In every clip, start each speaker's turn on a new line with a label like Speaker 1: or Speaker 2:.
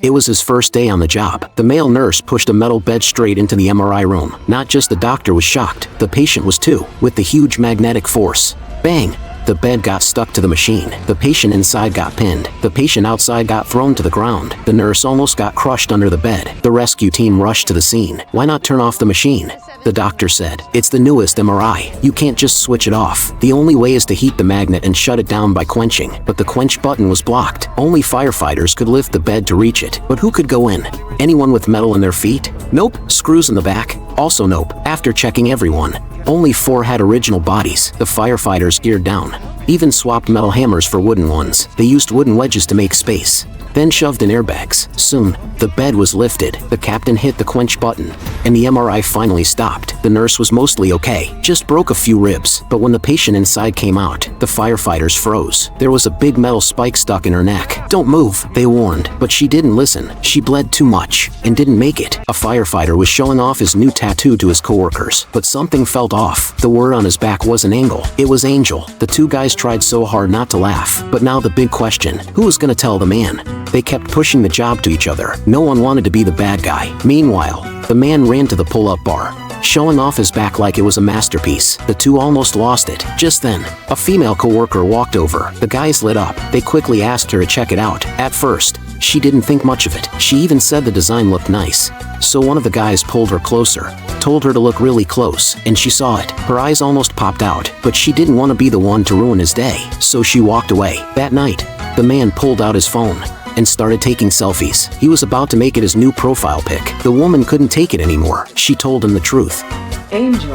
Speaker 1: It was his first day on the job. The male nurse pushed a metal bed straight into the MRI room. Not just the doctor was shocked, the patient was too, with the huge magnetic force. Bang! The bed got stuck to the machine. The patient inside got pinned. The patient outside got thrown to the ground. The nurse almost got crushed under the bed. The rescue team rushed to the scene. Why not turn off the machine? The doctor said, it's the newest MRI. You can't just switch it off. The only way is to heat the magnet and shut it down by quenching. But the quench button was blocked. Only firefighters could lift the bed to reach it. But who could go in? Anyone with metal in their feet? Nope. Screws in the back? Also nope. After checking everyone, only 4 had original bodies. The firefighters geared down. Even swapped metal hammers for wooden ones. They used wooden wedges to make space. Then shoved in airbags. Soon, the bed was lifted. The captain hit the quench button, and the MRI finally stopped. The nurse was mostly okay, just broke a few ribs. But when the patient inside came out, the firefighters froze. There was a big metal spike stuck in her neck. Don't move, they warned, but she didn't listen. She bled too much, and didn't make it. A firefighter was showing off his new tattoo to his coworkers, but something felt off. The word on his back was an angle. It was Angel. The 2 guys tried so hard not to laugh. But now the big question, who was gonna tell the man? They kept pushing the job to each other. No one wanted to be the bad guy. Meanwhile, the man ran to the pull-up bar, showing off his back like it was a masterpiece. The 2 almost lost it. Just then, a female coworker walked over. The guys lit up. They quickly asked her to check it out. At first, she didn't think much of it. She even said the design looked nice. So one of the guys pulled her closer, told her to look really close, and she saw it. Her eyes almost popped out, but she didn't want to be the one to ruin his day, so she walked away. That night, the man pulled out his phone and started taking selfies. He was about to make it his new profile pic. The woman couldn't take it anymore. She told him the truth.
Speaker 2: Angel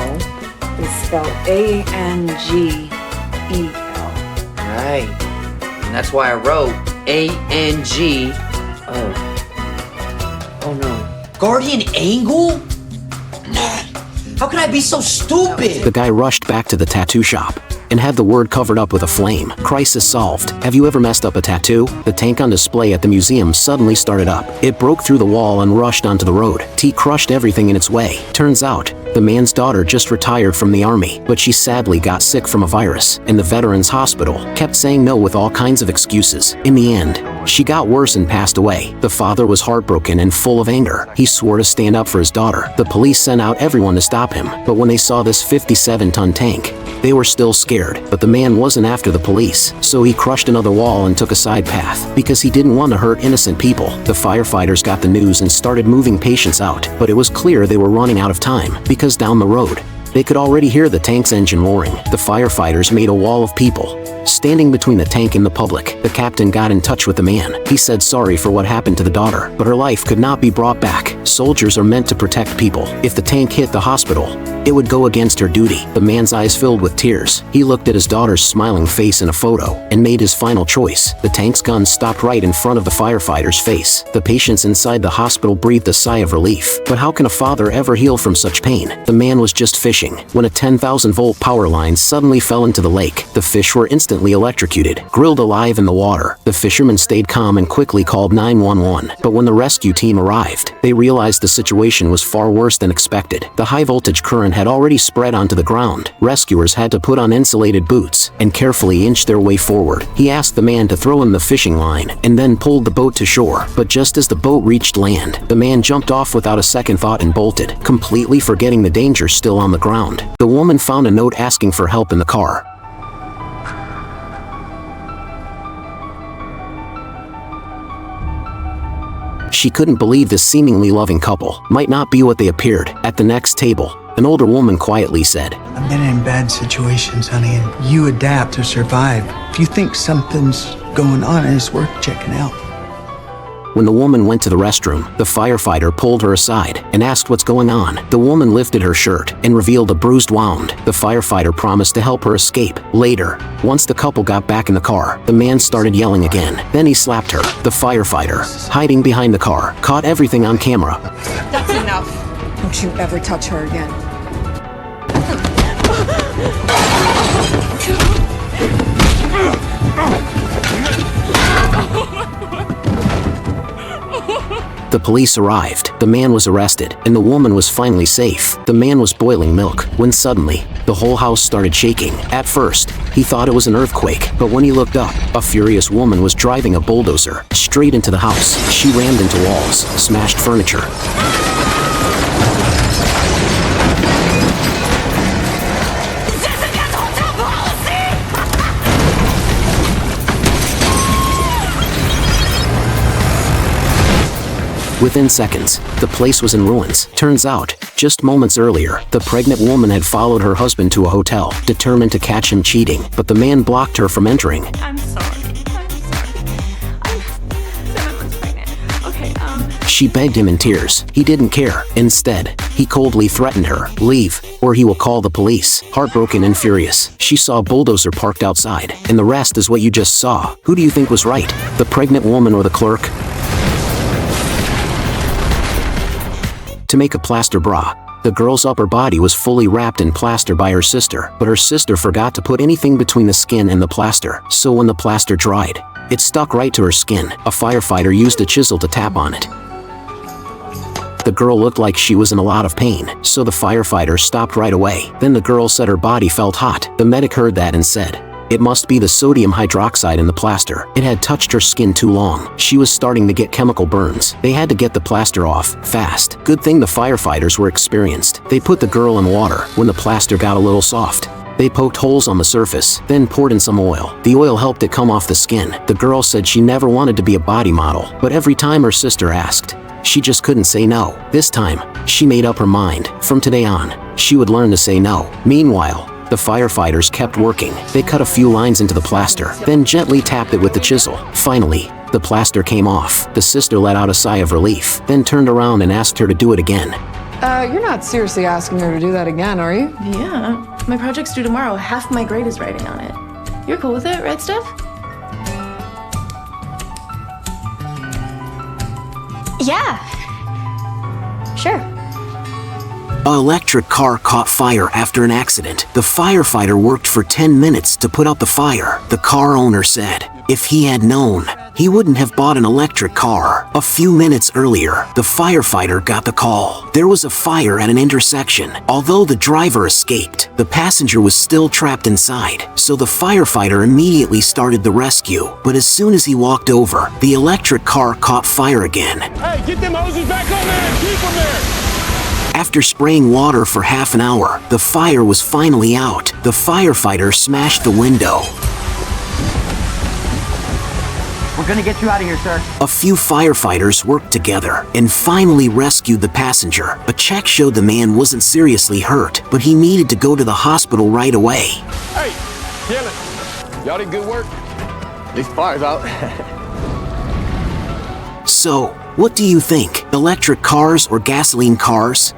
Speaker 2: is spelled Angel.
Speaker 3: Right. And that's why I wrote A-N-G. Oh no. Guardian Angle? How could I be so stupid?
Speaker 1: The guy rushed back to the tattoo shop and had the word covered up with a flame. Crisis solved. Have you ever messed up a tattoo? The tank on display at the museum suddenly started up. It broke through the wall and rushed onto the road. T crushed everything in its way. Turns out, the man's daughter just retired from the army, but she sadly got sick from a virus, and the veterans hospital kept saying no with all kinds of excuses. In the end, she got worse and passed away. The father was heartbroken and full of anger. He swore to stand up for his daughter. The police sent out everyone to stop him, but when they saw this 57-ton tank, they were still scared. But the man wasn't after the police, so he crushed another wall and took a side path, because he didn't want to hurt innocent people. The firefighters got the news and started moving patients out, but it was clear they were running out of time, because down the road, they could already hear the tank's engine roaring. The firefighters made a wall of people standing between the tank and the public. The captain got in touch with the man. He said sorry for what happened to the daughter, but her life could not be brought back. Soldiers are meant to protect people. If the tank hit the hospital, it would go against her duty. The man's eyes filled with tears. He looked at his daughter's smiling face in a photo and made his final choice. The tank's gun stopped right in front of the firefighter's face. The patients inside the hospital breathed a sigh of relief. But how can a father ever heal from such pain? The man was just fishing when a 10,000-volt power line suddenly fell into the lake. The fish were instantly electrocuted, grilled alive in the water. The fishermen stayed calm and quickly called 911. But when the rescue team arrived, they realized the situation was far worse than expected. The high-voltage current had already spread onto the ground. Rescuers had to put on insulated boots and carefully inch their way forward. He asked the man to throw him the fishing line and then pulled the boat to shore. But just as the boat reached land, the man jumped off without a second thought and bolted, completely forgetting the danger still on the ground. The woman found a note asking for help in the car. She couldn't believe this seemingly loving couple might not be what they appeared. At the next table, an older woman quietly said,
Speaker 4: I've been in bad situations, honey, and you adapt to survive. If you think something's going on, it's worth checking out.
Speaker 1: When the woman went to the restroom, the firefighter pulled her aside and asked what's going on. The woman lifted her shirt and revealed a bruised wound. The firefighter promised to help her escape. Later, once the couple got back in the car, the man started yelling again. Then he slapped her. The firefighter, hiding behind the car, caught everything on camera.
Speaker 2: That's enough. Don't you ever touch her again.
Speaker 1: The police arrived, the man was arrested, and the woman was finally safe. The man was boiling milk when suddenly, The whole house started shaking. At first, he thought it was an earthquake, but when he looked up, a furious woman was driving a bulldozer straight into the house. She rammed into walls, smashed furniture. Within seconds, the place was in ruins. Turns out, just moments earlier, the pregnant woman had followed her husband to a hotel, determined to catch him cheating, but the man blocked her from entering.
Speaker 5: I'm sorry. I'm 7 months pregnant. Okay,
Speaker 1: She begged him in tears. He didn't care. Instead, he coldly threatened her, "Leave, or he will call the police." Heartbroken and furious, she saw a bulldozer parked outside, and the rest is what you just saw. Who do you think was right? The pregnant woman or the clerk? To make a plaster bra, the girl's upper body was fully wrapped in plaster by her sister, but her sister forgot to put anything between the skin and the plaster, so when the plaster dried, it stuck right to her skin. A firefighter used a chisel to tap on it. The girl looked like she was in a lot of pain, so the firefighter stopped right away. Then the girl said her body felt hot. The medic heard that and said, "It must be the sodium hydroxide in the plaster. It had touched her skin too long. She was starting to get chemical burns. They had to get the plaster off, fast." Good thing the firefighters were experienced. They put the girl in water. When the plaster got a little soft, they poked holes on the surface, then poured in some oil. The oil helped it come off the skin. The girl said she never wanted to be a body model, but every time her sister asked, she just couldn't say no. This time, she made up her mind. From today on, she would learn to say no. Meanwhile, the firefighters kept working. They cut a few lines into the plaster, then gently tapped it with the chisel. Finally, the plaster came off. The sister let out a sigh of relief, then turned around and asked her to do it again.
Speaker 2: You're not seriously asking her to do that again, are you?
Speaker 5: yeah. My project's due tomorrow. Half my grade is writing on it. You're cool with it, right, Steph?
Speaker 6: Yeah. Sure.
Speaker 1: An electric car caught fire after an accident. The firefighter worked for 10 minutes to put out the fire. The car owner said, if he had known, he wouldn't have bought an electric car. A few minutes earlier, the firefighter got the call. There was a fire at an intersection. Although the driver escaped, the passenger was still trapped inside, so the firefighter immediately started the rescue. But as soon as he walked over, the electric car caught fire again.
Speaker 7: Hey, get them hoses back on there and keep them there!
Speaker 1: After spraying water for half an hour, the fire was finally out. The firefighter smashed the window.
Speaker 3: We're gonna get you out of here, sir.
Speaker 1: A few firefighters worked together and finally rescued the passenger. A check showed the man wasn't seriously hurt, but he needed to go to the hospital right away.
Speaker 7: Hey, kill it. Y'all did good work.
Speaker 8: At least fire's out.
Speaker 1: So, what do you think? Electric cars or gasoline cars?